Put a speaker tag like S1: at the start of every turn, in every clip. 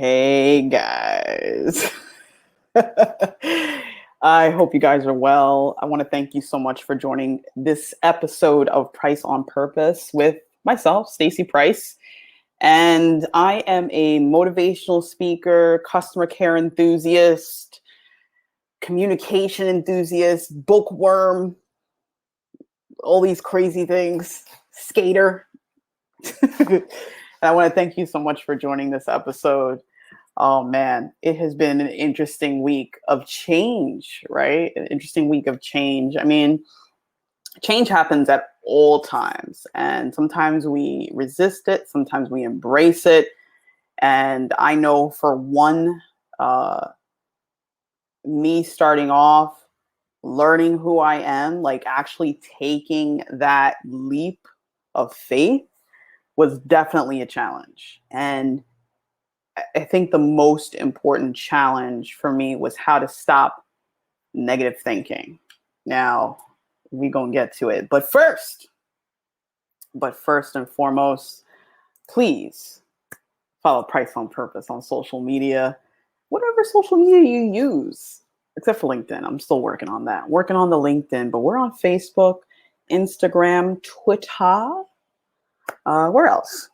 S1: Hey guys. I hope you guys are well. I want to thank you so much for joining this episode of Pryce on Purpose with myself, Stacey Pryce. And I am a motivational speaker, customer care enthusiast, communication enthusiast, bookworm, all these crazy things, skater. And I want to thank you so much for joining this episode. Oh man, it has been an interesting week of change, right? An interesting week of change. I mean, change happens at all times, and sometimes we resist it, sometimes we embrace it. And I know for one, me starting off, learning who I am, like actually taking that leap of faith was definitely a challenge. And I think the most important challenge for me was how to stop negative thinking. Now, we're going to get to it. But first and foremost, please follow Pryce on Purpose on social media, whatever social media you use, except for LinkedIn. I'm still working on that. Working on the LinkedIn, but we're on Facebook, Instagram, Twitter. Where else?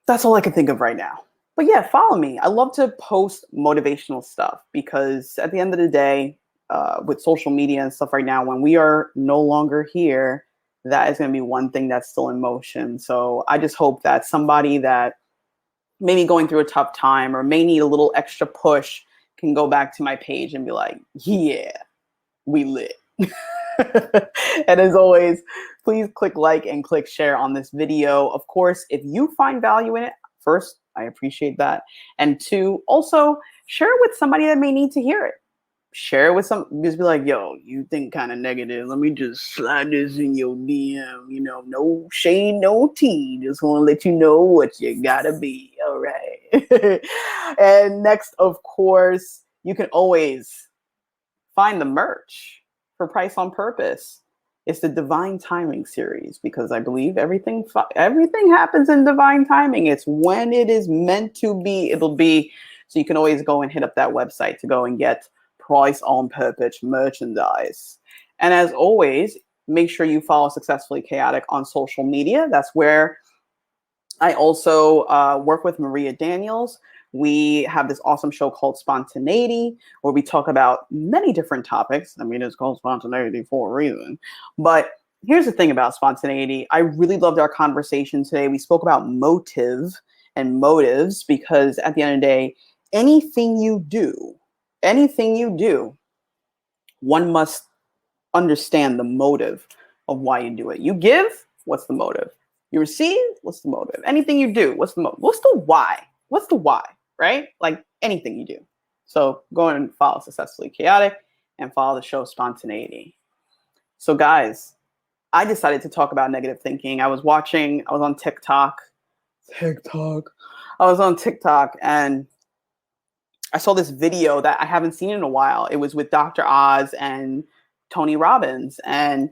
S1: That's all I can think of right now. But yeah, follow me. I love to post motivational stuff because at the end of the day, with social media and stuff right now, when we are no longer here, that is going to be one thing that's still in motion. So I just hope that somebody that may be going through a tough time or may need a little extra push can go back to my page and be like, yeah, we lit. And as always, please click like and click share on this video. Of course, if you find value in it, first, I appreciate that. And two, also share it with somebody that may need to hear it. Share it with just be like, yo, you think kind of negative. Let me just slide this in your DM. You know, no shade, no tea. Just want to let you know what you gotta be. All right. And next, of course, you can always find the merch for Pryce on Purpose. It's the Divine Timing series because I believe everything happens in divine timing. It's when it is meant to be, it'll be. So you can always go and hit up that website to go and get Pryce on Purpose merchandise. And as always, make sure you follow Successfully Chaotic on social media. That's where I also work with Maria Daniels. We have this awesome show called Spontaneity, where we talk about many different topics. I mean, it's called Spontaneity for a reason. But here's the thing about spontaneity. I really loved our conversation today. We spoke about motive and motives because at the end of the day, anything you do, one must understand the motive of why you do it. You give, what's the motive? You receive, what's the motive? Anything you do, what's the motive? What's the why? What's the why? Right? Like anything you do. So go and follow Successfully Chaotic and follow the show Spontaneity. So guys, I decided to talk about negative thinking. I was on TikTok. I was on TikTok and I saw this video that I haven't seen in a while. It was with Dr. Oz and Tony Robbins. And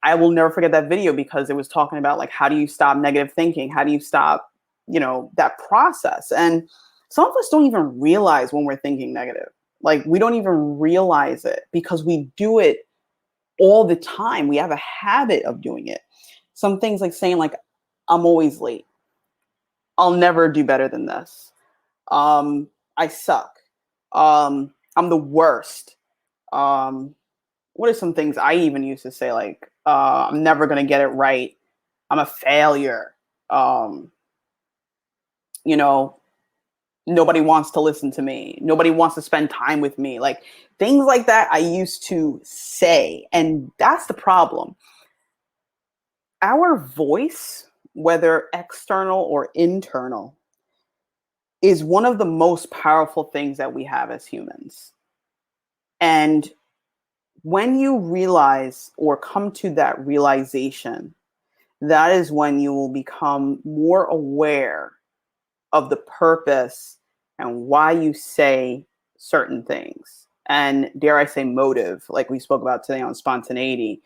S1: I will never forget that video because it was talking about like, how do you stop negative thinking? How do you stop, that process? And some of us don't even realize when we're thinking negative. Like we don't even realize it because we do it all the time. We have a habit of doing it. Some things like saying like, I'm always late. I'll never do better than this. I suck. I'm the worst. What are some things I even used to say? Like, I'm never going to get it right. I'm a failure. Nobody wants to listen to me. Nobody wants to spend time with me. Like things like that I used to say. And that's the problem. Our voice, whether external or internal, is one of the most powerful things that we have as humans. And when you realize or come to that realization, that is when you will become more aware of the purpose and why you say certain things. And dare I say motive, like we spoke about today on spontaneity.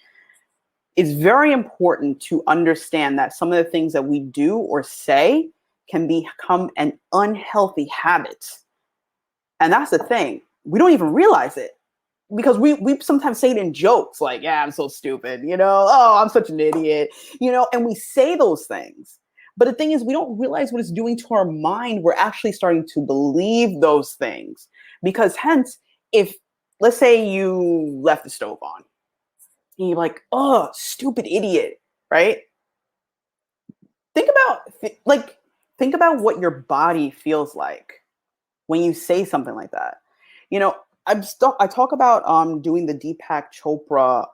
S1: It's very important to understand that some of the things that we do or say can become an unhealthy habit. And that's the thing. We don't even realize it because we sometimes say it in jokes like, yeah, I'm so stupid, oh, I'm such an idiot, and we say those things. But the thing is, we don't realize what it's doing to our mind. We're actually starting to believe those things because hence, if let's say you left the stove on and you're like, oh, stupid idiot, right? Think about what your body feels like when you say something like that. I talk about doing the Deepak Chopra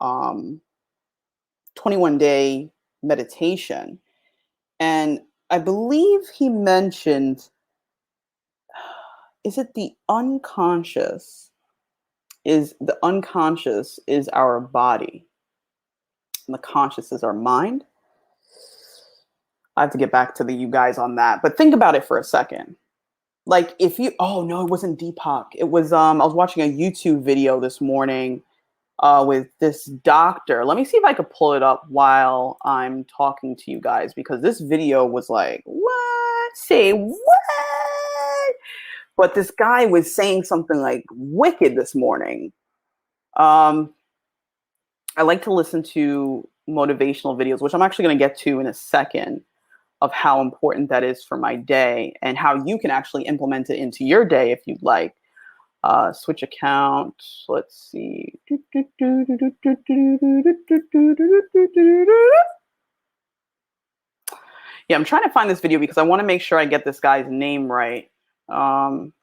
S1: 21-day meditation. And I believe he mentioned, is it the unconscious? The unconscious is our body. And the conscious is our mind. I have to get back to you guys on that. But think about it for a second. Like oh no, it wasn't Deepak. It was, I was watching a YouTube video this morning with this doctor. Let me see if I could pull it up while I'm talking to you guys, because this video was like, what? Say what? But this guy was saying something like wicked this morning. I like to listen to motivational videos, which I'm actually going to get to in a second, of how important that is for my day and how you can actually implement it into your day if you'd like. Switch account. Let's see. Yeah, I'm trying to find this video because I want to make sure I get this guy's name right. Come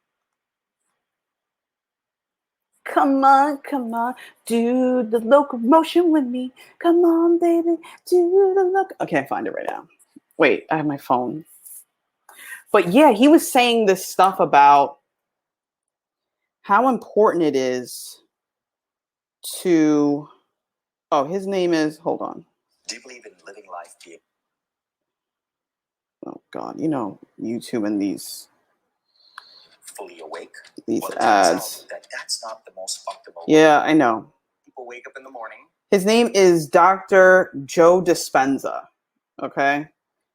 S1: on, do the locomotion with me. Come on, baby, do the loc. I can't find it right now. Wait, I have my phone. But yeah, he was saying this stuff about how important it is to, oh, his name is, hold on. Do you believe in living life, Pete? Oh God, YouTube and these fully awake. These ads. That's not the most optimal. Yeah, I know. People wake up in the morning. His name is Dr. Joe Dispenza. Okay,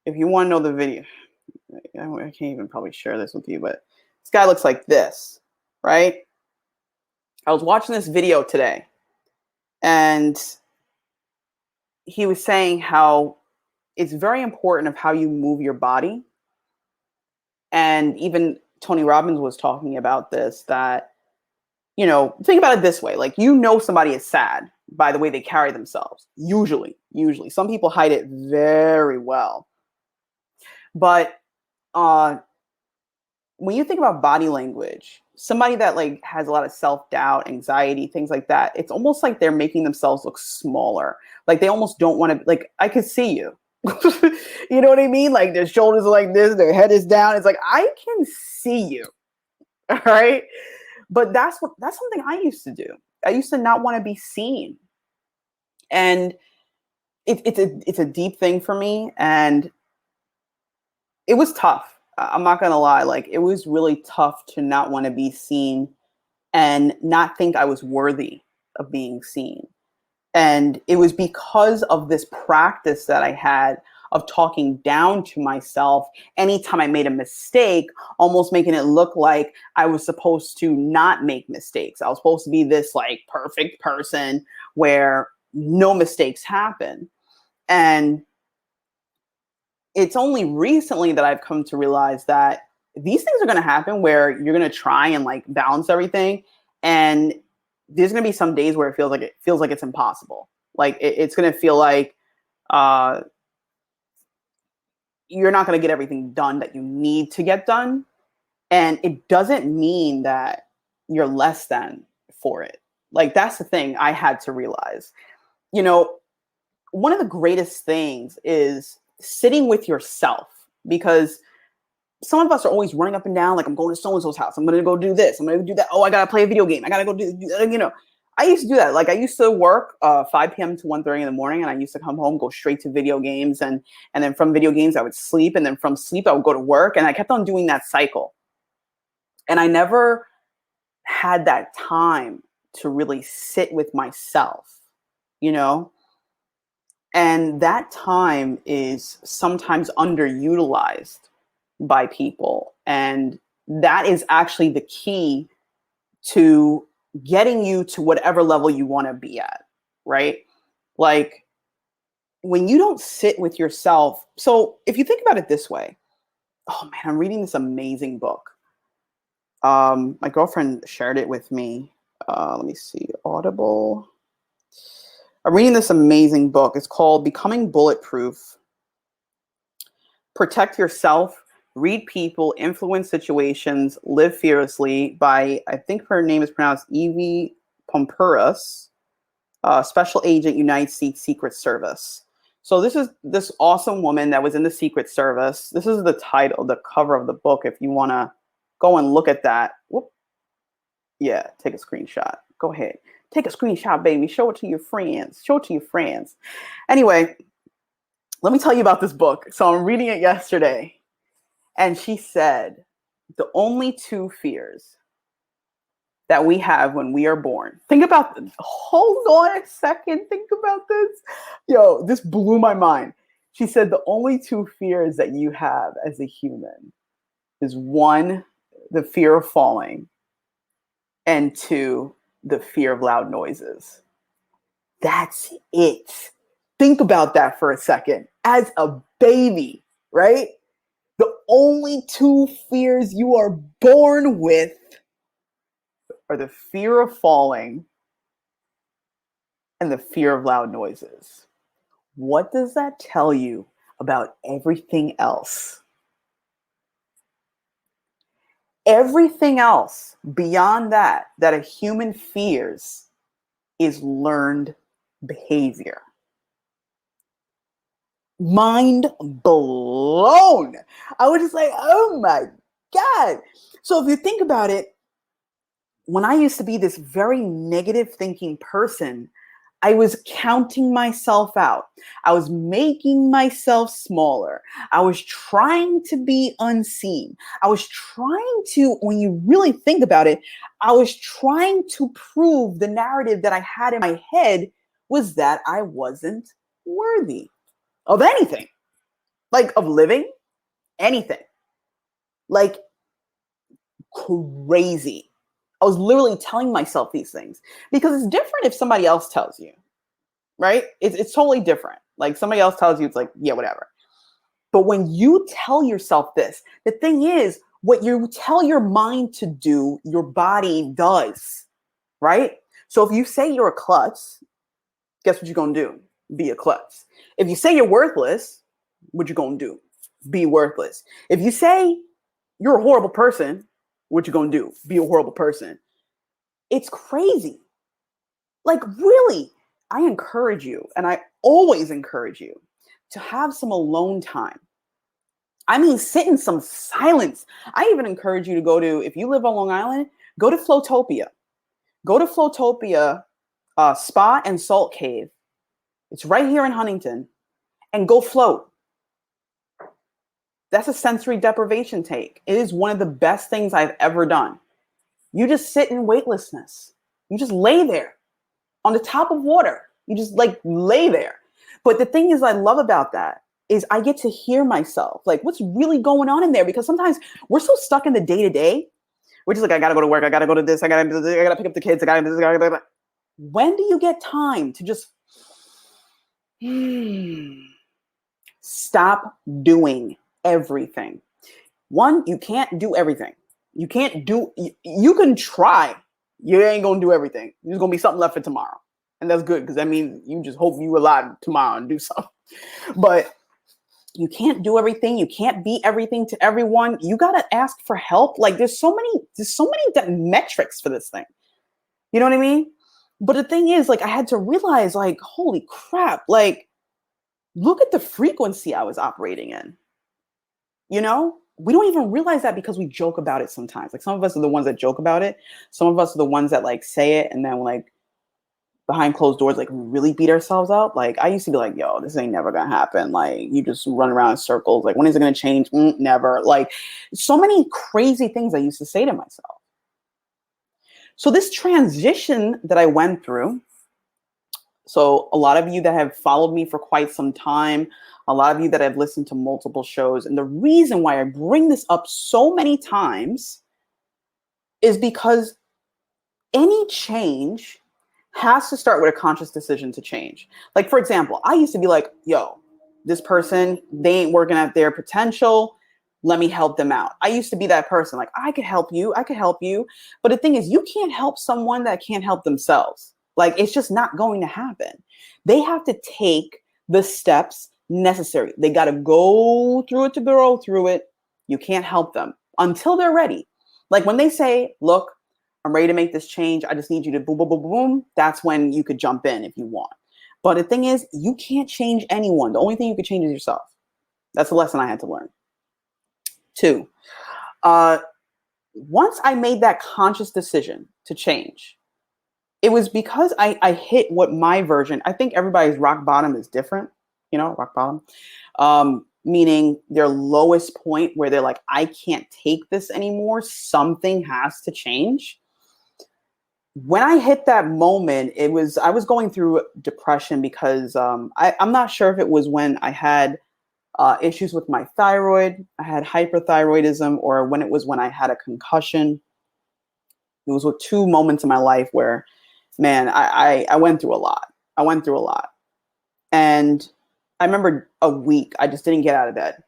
S1: if you want to know the video, I can't even probably share this with you, but this guy looks like this, right? I was watching this video today, and he was saying how it's very important of how you move your body. And even Tony Robbins was talking about this, that, think about it this way. Like, somebody is sad by the way they carry themselves. Usually. Some people hide it very well. But when you think about body language, somebody that like has a lot of self-doubt, anxiety, things like that, it's almost like they're making themselves look smaller. Like they almost don't want to, like, I could see you. You know what I mean? Like their shoulders are like this, their head is down. It's like, I can see you. All right. But that's something I used to do. I used to not want to be seen. And it's a deep thing for me. And it was tough. I'm not going to lie. Like, it was really tough to not want to be seen and not think I was worthy of being seen. And it was because of this practice that I had of talking down to myself anytime I made a mistake, almost making it look like I was supposed to not make mistakes. I was supposed to be this like perfect person where no mistakes happen. And it's only recently that I've come to realize that these things are going to happen where you're going to try and like balance everything. And there's going to be some days where it feels like it's impossible. Like it's going to feel like you're not going to get everything done that you need to get done. And it doesn't mean that you're less than for it. Like, that's the thing I had to realize. One of the greatest things is sitting with yourself, because some of us are always running up and down. Like, I'm going to so-and-so's house. I'm going to go do this. I'm going to do that. Oh, I got to play a video game. I got to go do, I used to do that. Like, I used to work 5 p.m. to 1:30 in the morning, and I used to come home, go straight to video games. And then from video games, I would sleep. And then from sleep, I would go to work. And I kept on doing that cycle. And I never had that time to really sit with myself, And that time is sometimes underutilized by people. And that is actually the key to getting you to whatever level you want to be at, right? Like when you don't sit with yourself. So if you think about it this way, oh man, I'm reading this amazing book. My girlfriend shared it with me. Let me see, Audible. I'm reading this amazing book. It's called Becoming Bulletproof. Protect Yourself, Read People, Influence Situations, Live Fearlessly by, I think her name is pronounced Evie Pompuras, Special Agent, United States Secret Service. So this is this awesome woman that was in the Secret Service. This is the title, the cover of the book. If you want to go and look at that. Whoop. Yeah, take a screenshot. Go ahead. Take a screenshot, baby. Show it to your friends. Show it to your friends. Anyway, let me tell you about this book. So I'm reading it yesterday. And she said, the only two fears that we have when we are born. Think about this. Hold on a second. Think about this. Yo, this blew my mind. She said the only two fears that you have as a human is one, the fear of falling, and two, the fear of loud noises. That's it. Think about that for a second. As a baby, right? The only two fears you are born with are the fear of falling and the fear of loud noises. What does that tell you about everything else? Everything else beyond that a human fears is learned behavior. Mind blown. I was just like, oh my God. So if you think about it, when I used to be this very negative thinking person, I was counting myself out. I was making myself smaller. I was trying to be unseen. I was trying to, when you really think about it, I was trying to prove the narrative that I had in my head was that I wasn't worthy of anything, like of living, anything, like crazy. I was literally telling myself these things because it's different if somebody else tells you, right? It's totally different. Like somebody else tells you, it's like, yeah, whatever. But when you tell yourself this, the thing is, what you tell your mind to do, your body does, right? So if you say you're a klutz, guess what you're going to do? Be a klutz. If you say you're worthless, what you going to do? Be worthless. If you say you're a horrible person, what you going to do? Be a horrible person. It's crazy. Like really, I encourage you, and I always encourage you to have some alone time. I mean, sit in some silence. I even encourage you to go to, if you live on Long Island, go to Flotopia. Go to Flotopia Spa and Salt Cave. It's right here in Huntington. And go float. That's a sensory deprivation take. It is one of the best things I've ever done. You just sit in weightlessness. You just lay there on the top of water. You just like lay there. But the thing is I love about that is I get to hear myself, like what's really going on in there, because sometimes we're so stuck in the day-to-day. We're just like, I got to go to work. I got to go to this. I got to pick up the kids. I got to do this. When do you get time to just stop doing everything? One, you can't do everything. You can't do, you can try. You ain't going to do everything. There's going to be something left for tomorrow. And that's good because that means you just hope you alive tomorrow and do something. But you can't do everything. You can't be everything to everyone. You got to ask for help. Like there's so many metrics for this thing. You know what I mean? But the thing is, like, I had to realize, like, holy crap, like, look at the frequency I was operating in. You know, we don't even realize that because we joke about it sometimes. Like some of us are the ones that joke about it. Some of us are the ones that like say it and then like behind closed doors, like really beat ourselves up. Like I used to be like, yo, this ain't never gonna happen. Like you just run around in circles. Like when is it gonna change? Never. Like so many crazy things I used to say to myself. So this transition that I went through, so a lot of you that have followed me for quite some time, a lot of you that have listened to multiple shows. And the reason why I bring this up so many times is because any change has to start with a conscious decision to change. Like, for example, I used to be like, yo, this person, they ain't working at their potential. Let me help them out. I used to be that person. Like, I could help you. I could help you. But the thing is, you can't help someone that can't help themselves. Like, it's just not going to happen. They have to take the steps necessary. They got to go through it to grow through it. You can't help them until they're ready. Like when they say, look, I'm ready to make this change. I just need you to boom, boom, boom, boom. That's when you could jump in if you want. But the thing is, you can't change anyone. The only thing you can change is yourself. That's a lesson I had to learn. 2, once I made that conscious decision to change, it was because I hit what my version, I think everybody's rock bottom is different, rock bottom, meaning their lowest point where they're like, I can't take this anymore. Something has to change. When I hit that moment, I was going through depression because I'm not sure if it was when I had issues with my thyroid, I had hyperthyroidism, or when I had a concussion. It was with 2 moments in my life where, man, I went through a lot. And I remember a week, I just didn't get out of bed.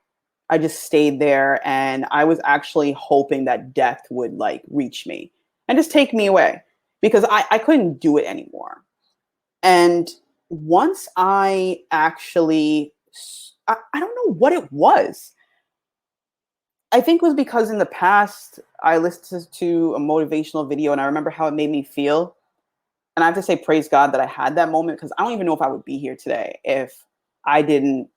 S1: I just stayed there, and I was actually hoping that death would like reach me and just take me away because I couldn't do it anymore. And once I actually, I don't know what it was. I think it was because in the past, I listened to a motivational video and I remember how it made me feel. And I have to say, praise God that I had that moment, because I don't even know if I would be here today if I didn't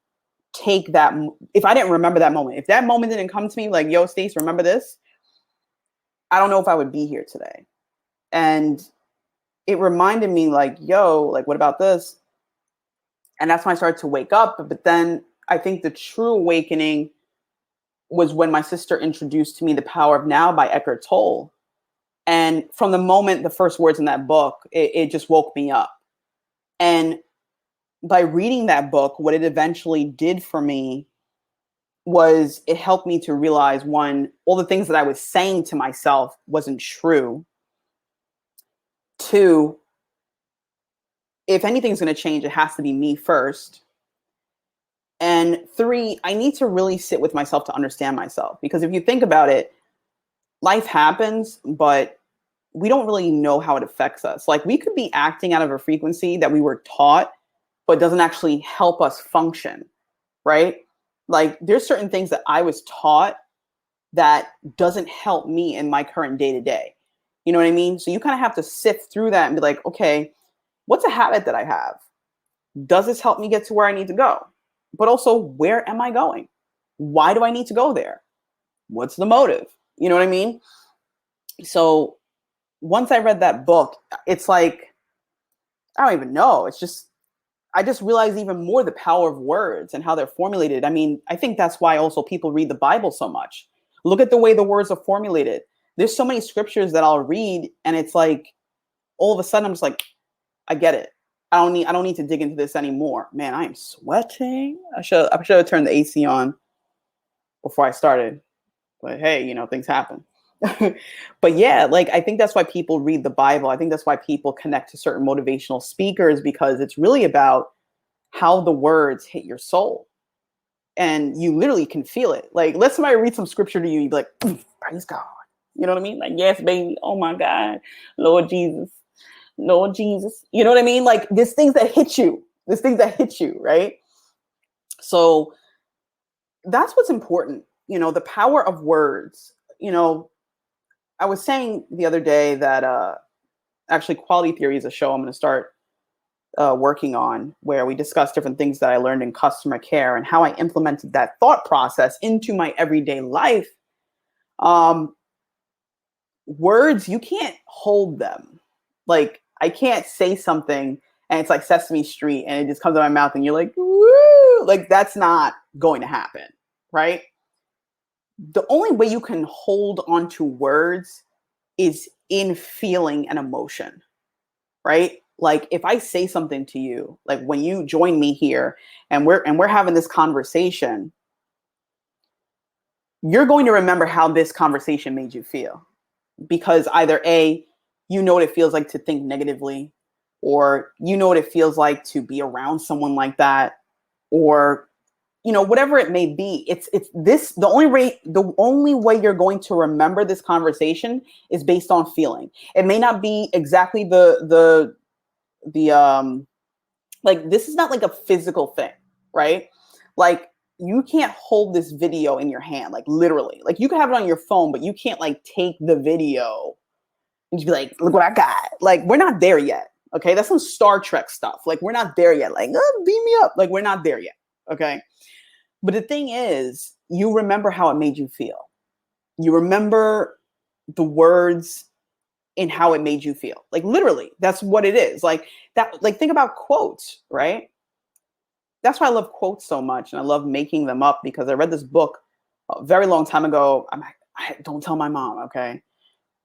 S1: if I didn't remember that moment. If that moment didn't come to me like, yo, Stace, remember this? I don't know if I would be here today. And it reminded me like, yo, like, what about this? And that's when I started to wake up. But then I think the true awakening was when my sister introduced to me The Power of Now by Eckhart Tolle. And from the moment, the first words in that book, it just woke me up. And by reading that book, what it eventually did for me was it helped me to realize, 1, all the things that I was saying to myself wasn't true. 2, if anything's going to change, it has to be me first. And 3, I need to really sit with myself to understand myself. Because if you think about it, life happens, but we don't really know how it affects us. Like, we could be acting out of a frequency that we were taught, but doesn't actually help us function, right? Like, there's certain things that I was taught that doesn't help me in my current day-to-day. You know what I mean? So you kind of have to sift through that and be like, okay, what's a habit that I have? Does this help me get to where I need to go? But also, where am I going? Why do I need to go there? What's the motive? You know what I mean? So once I read that book, it's like, I don't even know. It's just, I just realized even more the power of words and how they're formulated. I mean, I think that's why also people read the Bible so much. Look at the way the words are formulated. There's so many scriptures that I'll read, and it's like, all of a sudden I'm just like, I get it. I don't need to dig into this anymore. Man, I am sweating. I should have turned the AC on before I started. But hey, things happen. But yeah, like, I think that's why people read the Bible. I think that's why people connect to certain motivational speakers, because it's really about how the words hit your soul. And you literally can feel it. Like, let somebody read some scripture to you, you'd be like, praise God. You know what I mean? Like, yes, baby. Oh my God. Lord Jesus. Lord Jesus. You know what I mean? Like, there's things that hit you. Right? So that's what's important. The power of words. I was saying the other day that actually Quality Theory is a show I'm going to start working on, where we discuss different things that I learned in customer care and how I implemented that thought process into my everyday life. Words, you can't hold them. Like, I can't say something and it's like Sesame Street and it just comes out of my mouth and you're like, woo! Like, that's not going to happen, right? The only way you can hold on to words is in feeling an emotion, right? Like if I say something to you, like when you join me here and we're having this conversation, you're going to remember how this conversation made you feel, because either A, you know what it feels like to think negatively, or you know what it feels like to be around someone like that, or whatever it may be. It's this the only way you're going to remember this conversation is based on feeling. It may not be exactly the like, this is not like a physical thing, right? Like, you can't hold this video in your hand, like literally. Like, you can have it on your phone, but you can't like take the video and just be like, look what I got. Like, we're not there yet. Okay. That's some Star Trek stuff. Like, we're not there yet. Like, oh, beam me up. Like, we're not there yet. Okay. But the thing is, you remember how it made you feel. You remember the words and how it made you feel. Like, literally, that's what it is. Like that, like, think about quotes, right? That's why I love quotes so much. And I love making them up, because I read this book a very long time ago. Don't tell my mom. Okay.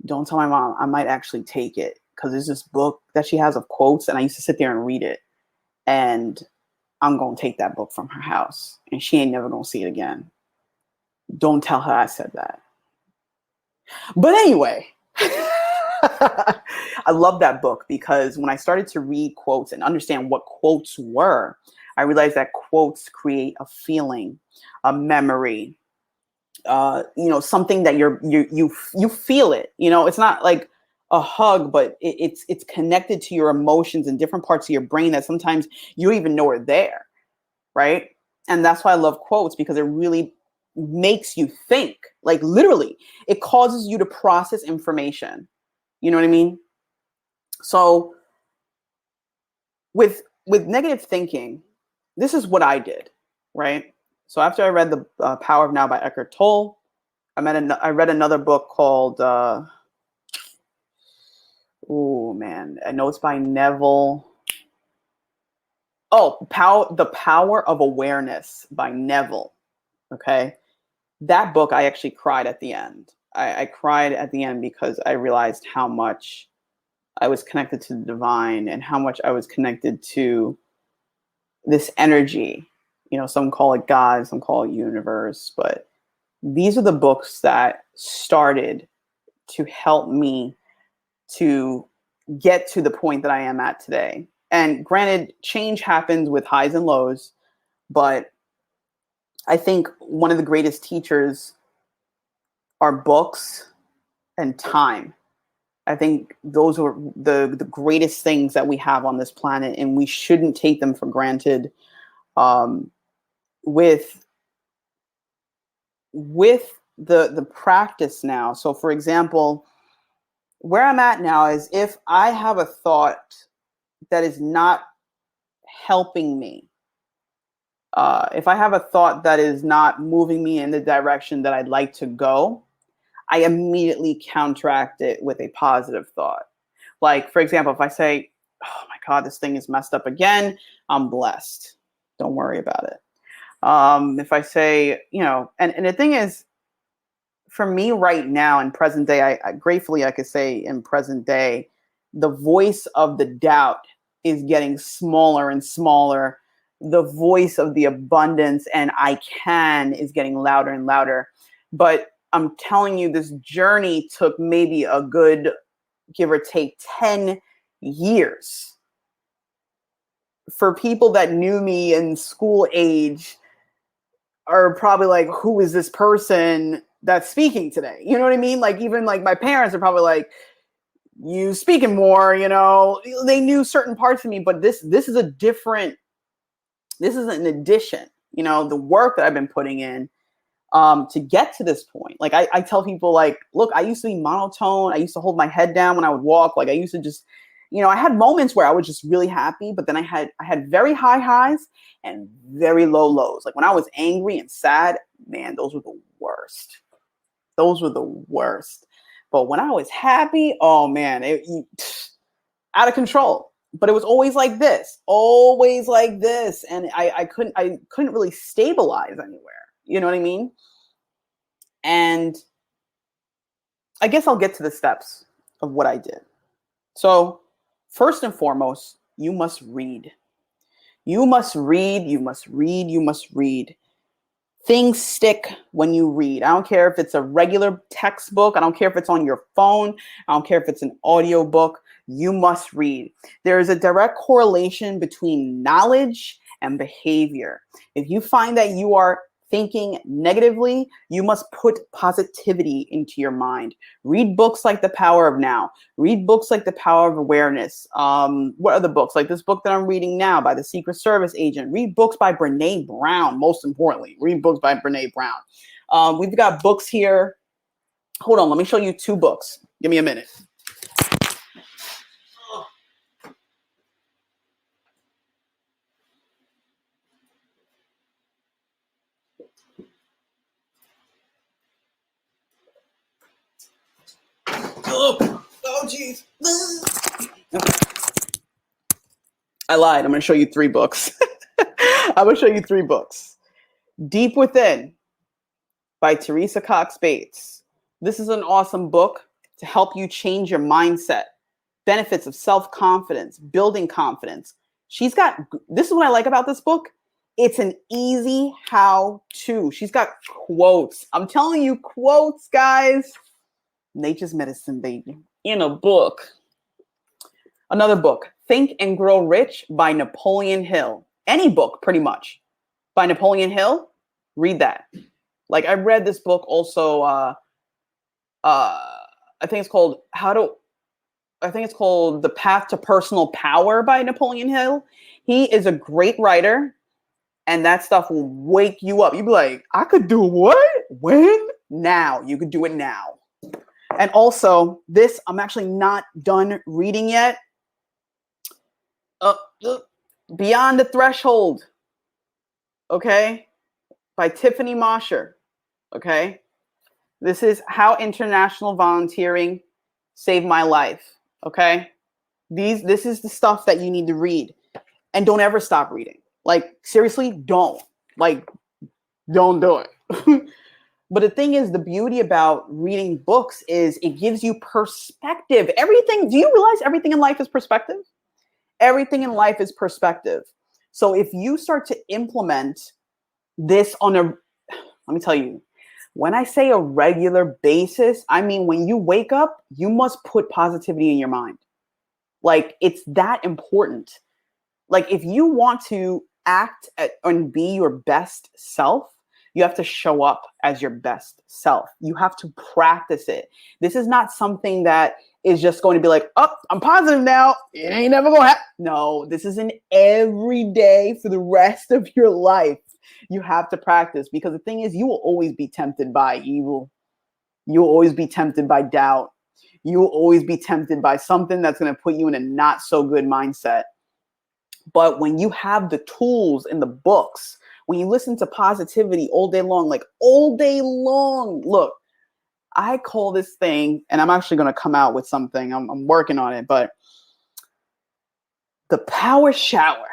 S1: Don't tell my mom. I might actually take it, because there's this book that she has of quotes, and I used to sit there and read it. And I'm going to take that book from her house, and she ain't never going to see it again. Don't tell her I said that. But anyway, I love that book, because when I started to read quotes and understand what quotes were, I realized that quotes create a feeling, a memory, something that you feel it. It's not like a hug, but it's connected to your emotions in different parts of your brain that sometimes you don't even know are there, right? And that's why I love quotes, because it really makes you think. Like, literally, it causes you to process information. You know what I mean? So with negative thinking, this is what I did, right? So after I read The Power of Now by Eckhart Tolle, I read another book called oh man, I know it's by Neville. Oh, The Power of Awareness by Neville. Okay. That book, I actually cried at the end. I cried at the end, because I realized how much I was connected to the divine, and how much I was connected to this energy. Some call it God, some call it universe, but these are the books that started to help me to get to the point that I am at today. And granted, change happens with highs and lows, but I think one of the greatest teachers are books and time. I think those are the greatest things that we have on this planet, and we shouldn't take them for granted. With the practice now. So, for example, where I'm at now is, if I have a thought that is not helping me, if I have a thought that is not moving me in the direction that I'd like to go, I immediately counteract it with a positive thought. Like, for example, if I say, oh my God, this thing is messed up again, I'm blessed. Don't worry about it. If I say, and the thing is, for me right now in present day, I gratefully, I could say in present day, the voice of the doubt is getting smaller and smaller. The voice of the abundance and I can is getting louder and louder. But I'm telling you, this journey took maybe a good, give or take, 10 years. For people that knew me in school age are probably like, who is this person that's speaking today? You know what I mean? Like, even like my parents are probably like, you speaking more, they knew certain parts of me, but this is this is an addition, the work that I've been putting in to get to this point. Like, I tell people, like, look, I used to be monotone. I used to hold my head down when I would walk. Like, I used to just, I had moments where I was just really happy, but then I had very high highs and very low lows. Like, when I was angry and sad, man, those were the worst. Those were the worst. But when I was happy, oh man, out of control. But it was always like this, and I couldn't really stabilize anywhere. You know what I mean? And I guess I'll get to the steps of what I did. So First and foremost, you must read. You must read, you must read, you must read. Things stick when you read. I don't care if it's a regular textbook. I don't care if it's on your phone. I don't care if it's an audio book. You must read. There is a direct correlation between knowledge and behavior. If you find that you are thinking negatively, you must put positivity into your mind. Read books like The Power of Now. Read books like The Power of Awareness. What other books? Like this book that I'm reading now by the Secret Service agent. Read books by Brene Brown, most importantly. Read books by Brene Brown. We've got books here. Hold on, let me show you 2 books. Give me a minute. Oh, geez. I lied. I'm going to show you 3 books. I'm going to show you 3 books. Deep Within by Teresa Cox Bates. This is an awesome book to help you change your mindset. Benefits of self-confidence, building confidence. This is what I like about this book. It's an easy how-to. She's got quotes. I'm telling you, quotes, guys. Nature's Medicine, baby. In a book. Another book, Think and Grow Rich by Napoleon Hill. Any book, pretty much, by Napoleon Hill. Read that. Like, I read this book also. I think it's called The Path to Personal Power by Napoleon Hill. He is a great writer, and that stuff will wake you up. You'll be like, I could do what? When? Now. You could do it now. And also, this, I'm actually not done reading yet. Beyond the Threshold, okay, by Tiffany Mosher, okay. This is How International Volunteering Saved My Life, okay. This is the stuff that you need to read, and don't ever stop reading. Like, seriously, don't do it. But the thing is, the beauty about reading books is it gives you perspective. Do you realize everything in life is perspective? Everything in life is perspective. So if you start to implement this let me tell you, when I say a regular basis, I mean, when you wake up, you must put positivity in your mind. Like, it's that important. Like, if you want to act and be your best self, you have to show up as your best self. You have to practice it. This is not something that is just going to be like, oh, I'm positive now. It ain't never going to happen. No, this is an everyday for the rest of your life. You have to practice, because the thing is, you will always be tempted by evil. You will always be tempted by doubt. You will always be tempted by something that's going to put you in a not so good mindset. But when you have the tools in the books, when you listen to positivity all day long, look, I call this thing, and I'm actually going to come out with something. I'm working on it, but the power shower,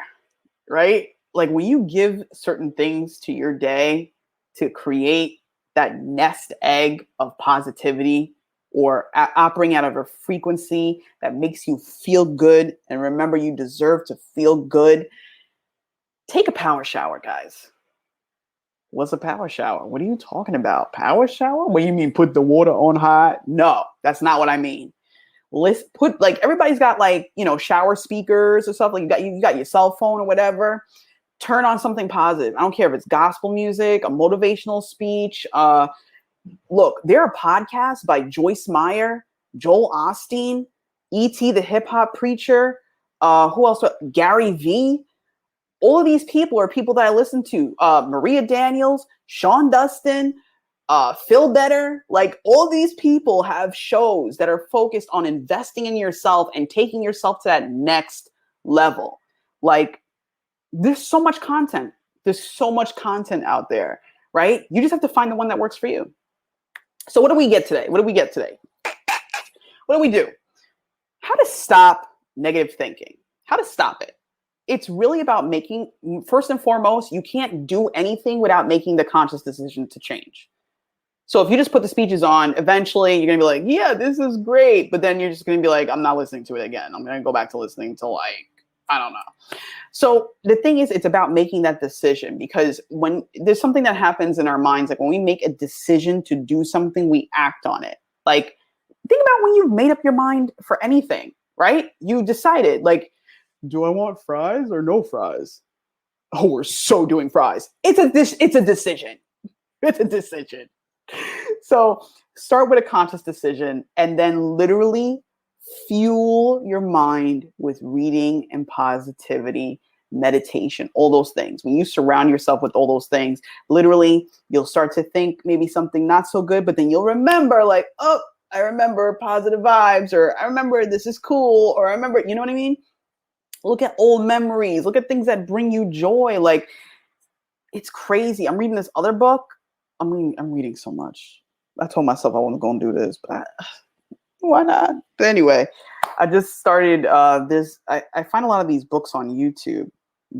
S1: right? Like, when you give certain things to your day to create that nest egg of positivity, or operating out of a frequency that makes you feel good, and remember, you deserve to feel good. Take a power shower, guys. What's a power shower? What are you talking about? Power shower? What do you mean, put the water on high? No, that's not what I mean. Let's put, like, everybody's got, like, shower speakers or stuff. Like, you got your cell phone or whatever. Turn on something positive. I don't care if it's gospel music, a motivational speech. Look, there are podcasts by Joyce Meyer, Joel Osteen, E.T. the Hip Hop Preacher. Who else? Gary Vee. All of these people are people that I listen to. Maria Daniels, Sean Dustin, Phil Better. Like, all these people have shows that are focused on investing in yourself and taking yourself to that next level. Like, there's so much content. There's so much content out there, right? You just have to find the one that works for you. So what do we get today? What do we do? How to stop negative thinking. How to stop it. It's really about first and foremost, you can't do anything without making the conscious decision to change. So if you just put the speeches on, eventually you're going to be like, yeah, this is great. But then you're just going to be like, I'm not listening to it again. I'm going to go back to listening to like, I don't know. So the thing is, it's about making that decision, because when there's something that happens in our minds, like when we make a decision to do something, we act on it. Like, think about when you've made up your mind for anything, right? You decided, like, do I want fries or no fries? Oh, we're so doing fries. It's a decision. It's a decision. So start with a conscious decision and then literally fuel your mind with reading and positivity, meditation, all those things. When you surround yourself with all those things, literally you'll start to think maybe something not so good, but then you'll remember like, oh, I remember positive vibes, or I remember this is cool, or I remember, you know what I mean? Look at old memories, look at things that bring you joy. Like, it's crazy. I'm reading this other book. I'm reading so much. I told myself I wasn't going to do this, but why not? But anyway, I just started this. I find a lot of these books on YouTube.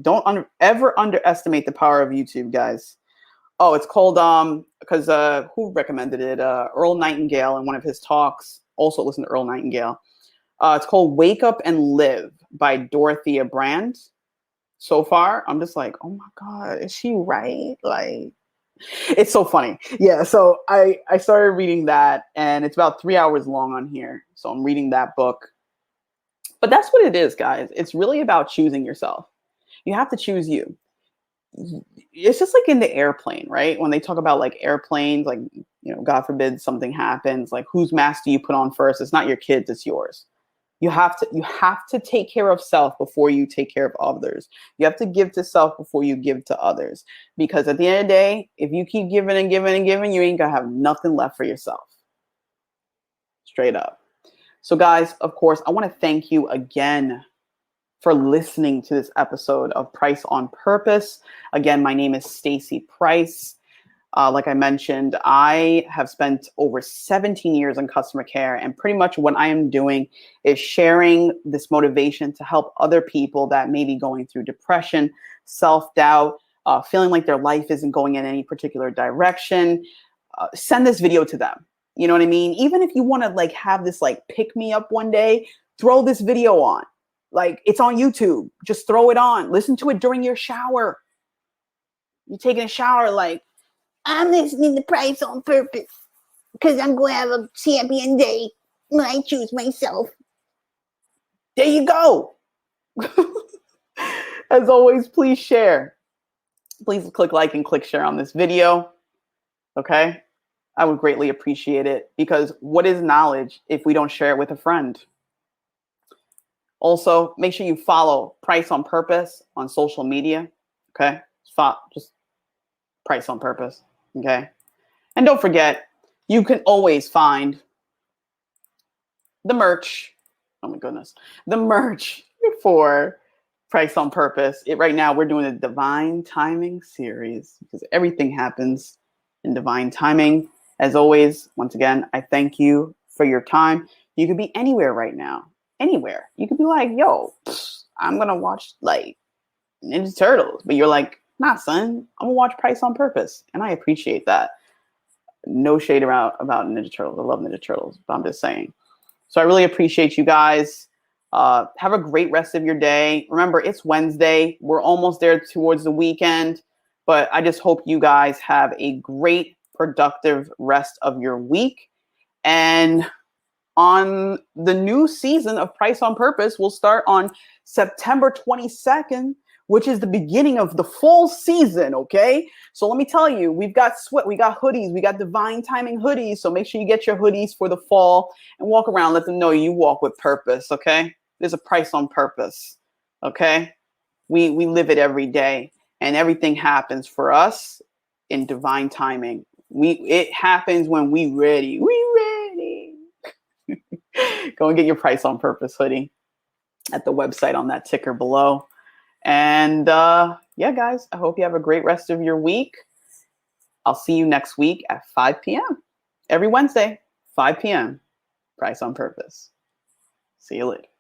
S1: Don't ever underestimate the power of YouTube, guys. Oh, it's called, because who recommended it? Earl Nightingale in one of his talks. Also listen to Earl Nightingale. It's called Wake Up and Live by Dorothea Brand. So far, I'm just like, oh my God, is she right? Like, it's so funny. Yeah. So I started reading that, and it's about 3 hours long on here. So I'm reading that book. But that's what it is, guys. It's really about choosing yourself. You have to choose you. It's just like in the airplane, right? When they talk about like airplanes, like, you know, God forbid something happens, like whose mask do you put on first? It's not your kids, it's yours. You have to take care of self before you take care of others. You have to give to self before you give to others. Because at the end of the day, if you keep giving and giving and giving, you ain't gonna have nothing left for yourself. Straight up. So guys, of course, I want to thank you again for listening to this episode of Pryce on Purpose. Again, my name is Stacey Pryce. Like I mentioned, I have spent over 17 years in customer care, and pretty much what I am doing is sharing this motivation to help other people that may be going through depression, self-doubt, feeling like their life isn't going in any particular direction. Send this video to them. You know what I mean? Even if you want to like have this like pick me up one day, throw this video on. Like, it's on YouTube. Just throw it on. Listen to it during your shower. You're taking a shower, like, I'm listening to Pryce on Purpose because I'm going to have a champion day when I choose myself. There you go. As always, please share. Please click like and click share on this video. Okay? I would greatly appreciate it, because what is knowledge if we don't share it with a friend? Also, make sure you follow Pryce on Purpose on social media. Okay? Just Pryce on Purpose. Okay? And don't forget, you can always find the merch. Oh my goodness. The merch for Pryce on Purpose. Right now, we're doing a divine timing series, because everything happens in divine timing. As always, once again, I thank you for your time. You could be anywhere right now. Anywhere. You could be like, yo, I'm going to watch like Ninja Turtles. But you're like, nah, son, I'm going to watch Pryce on Purpose. And I appreciate that. No shade about Ninja Turtles. I love Ninja Turtles, but I'm just saying. So I really appreciate you guys. Have a great rest of your day. Remember, it's Wednesday. We're almost there towards the weekend. But I just hope you guys have a great, productive rest of your week. And on the new season of Pryce on Purpose, will start on September 22nd, which is the beginning of the fall season, okay? So let me tell you, we've got we got hoodies, we got divine timing hoodies. So make sure you get your hoodies for the fall and walk around, let them know you walk with purpose, okay? There's a Pryce on Purpose, okay? We live it every day, and everything happens for us in divine timing. It happens when we ready. We ready. Go and get your Pryce on Purpose hoodie at the website on that ticker below. And yeah, guys, I hope you have a great rest of your week. I'll see you next week at 5 p.m. Every Wednesday, 5 p.m. Pryce on Purpose. See you later.